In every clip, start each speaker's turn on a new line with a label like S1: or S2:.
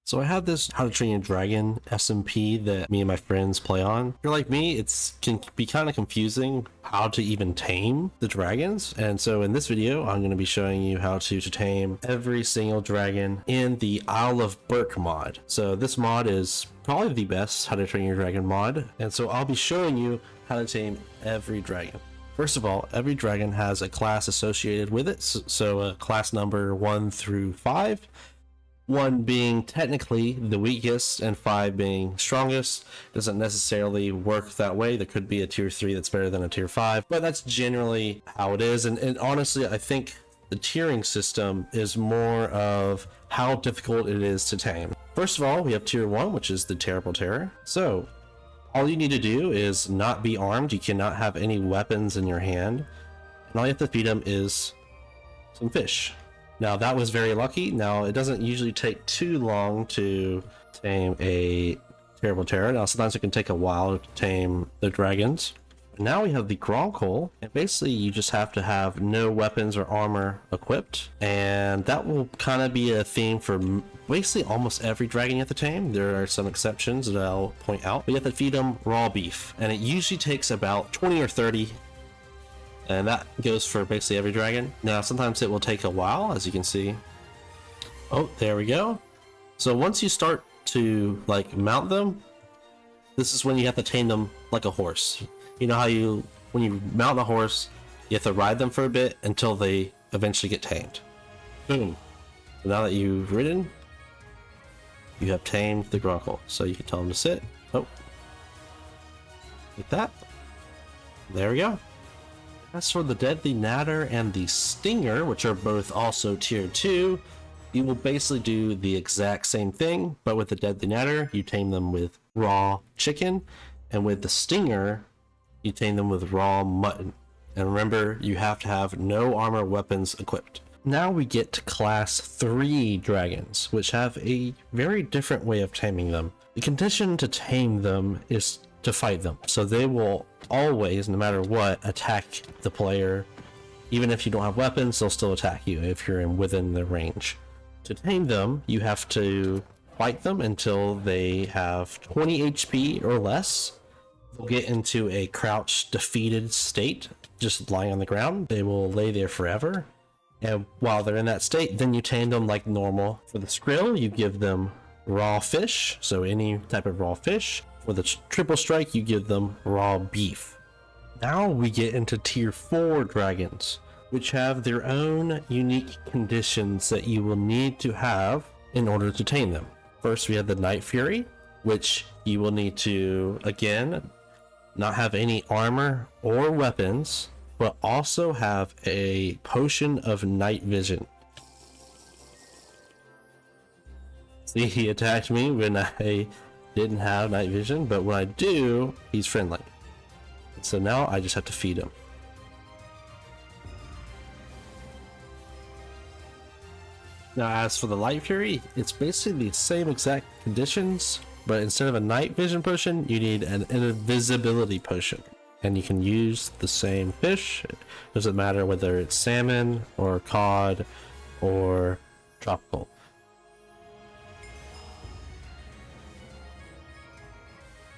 S1: So I have this How to Train Your Dragon SMP that me and my friends play on. If you're like me, can be kind of confusing how to even tame the dragons. And so in this video, I'm going to be showing you how to tame every single dragon in the Isle of Berk mod. So this mod is probably the best How to Train Your Dragon mod. And so I'll be showing you how to tame every dragon. First of all, every dragon has a class associated with it. So a class number 1 through 5. 1 being technically the weakest and 5 being strongest. Doesn't necessarily work that way. There could be a tier 3 that's better than a tier 5, but that's generally how it is. And honestly, I think the tiering system is more of how difficult it is to tame. First of all, we have tier 1, which is the Terrible Terror. So all you need to do is not be armed. You cannot have any weapons in your hand, and all you have to feed them is some fish. Now that was very lucky. Now it doesn't usually take too long to tame a Terrible Terror. Now sometimes it can take a while to tame the dragons. Now we have the Gronkle, and basically you just have to have no weapons or armor equipped, and that will kind of be a theme for basically almost every dragon you have to tame. There are some exceptions that I'll point out, but you have to feed them raw beef, and it usually takes about 20 or 30. And that goes for basically every dragon. Now, sometimes it will take a while, as you can see. Oh, there we go. So once you start to like mount them, this is when you have to tame them like a horse. You know how when you mount a horse, you have to ride them for a bit until they eventually get tamed. Boom. So now that you've ridden, you have tamed the Gronkle. So you can tell them to sit. Oh. Like that. There we go. As for the Deadly Nadder and the Stinger, which are both also tier 2, you will basically do the exact same thing, but with the Deadly Nadder, you tame them with raw chicken, and with the Stinger, you tame them with raw mutton. And remember, you have to have no armor weapons equipped. Now we get to class 3 dragons, which have a very different way of taming them. The condition to tame them is to fight them, so they will always, no matter what, attack the player. Even if you don't have weapons, they'll still attack you if you're within the range. To tame them, you have to fight them until they have 20 HP or less. They'll get into a crouched, defeated state, just lying on the ground. They will lay there forever. And while they're in that state, then you tame them like normal. For the Skrill, you give them raw fish, so any type of raw fish. For the Triple Strike, you give them raw beef. Now we get into tier 4 dragons, which have their own unique conditions that you will need to have in order to tame them. First, we have the Night Fury, which you will need to, again, not have any armor or weapons, but also have a potion of night vision. See, he attacked me when I didn't have night vision, but when I do, he's friendly. So now I just have to feed him. Now as for the Light Fury, it's basically the same exact conditions, but instead of a night vision potion, you need an invisibility potion. And you can use the same fish. It doesn't matter whether it's salmon or cod or tropical.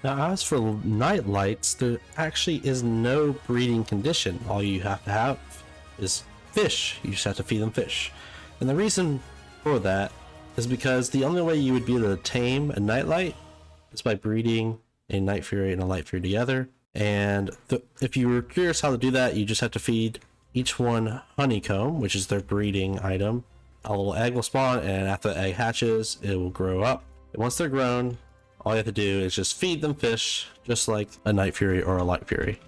S1: Now as for night lights, there actually is no breeding condition. All you have to have is fish. You just have to feed them fish. And the reason for that is because the only way you would be able to tame a nightlight is by breeding a Night Fury and a Light Fury together. And if you were curious how to do that, you just have to feed each one honeycomb, which is their breeding item. A little egg will spawn, and after the egg hatches, it will grow up. And once they're grown, all you have to do is just feed them fish, just like a Night Fury or a Light Fury.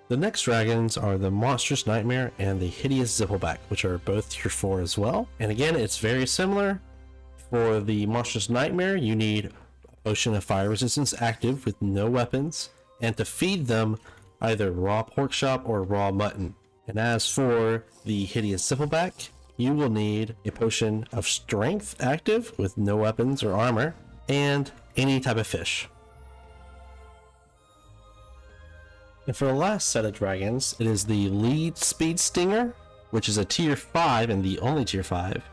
S1: The next dragons are the Monstrous Nightmare and the Hideous Zippleback, which are both tier 4 as well. And again, it's very similar. For the Monstrous Nightmare, you need a potion of fire resistance active with no weapons, and to feed them either raw pork chop or raw mutton. And as for the Hideous Zippleback, you will need a potion of strength active with no weapons or armor, and any type of fish. And for the last set of dragons, it is the Lead Speed Stinger, which is a tier 5 and the only tier 5.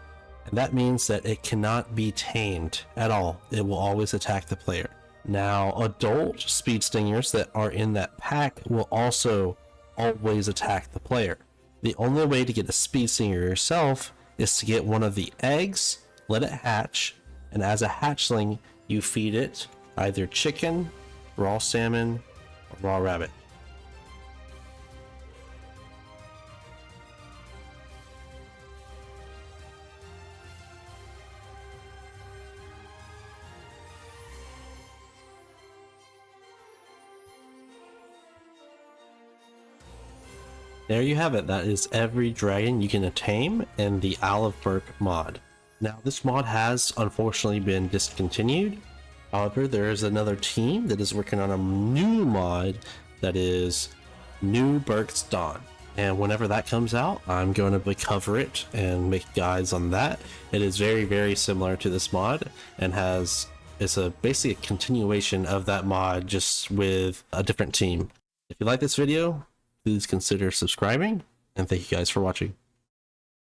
S1: and that means that it cannot be tamed at all. It will always attack the player. Now, adult speed stingers that are in that pack will also always attack the player. The only way to get a speed stinger yourself is to get one of the eggs, let it hatch, and as a hatchling, you feed it either chicken, raw salmon, or raw rabbit. There you have it. That is every dragon you can tame in the Isle of Berk mod. Now, this mod has unfortunately been discontinued. However, there is another team that is working on a new mod that is New Berk's Dawn. And whenever that comes out, I'm going to cover it and make guides on that. It is very, very similar to this mod and it's basically a continuation of that mod, just with a different team. If you like this video, please consider subscribing, and thank you guys for watching.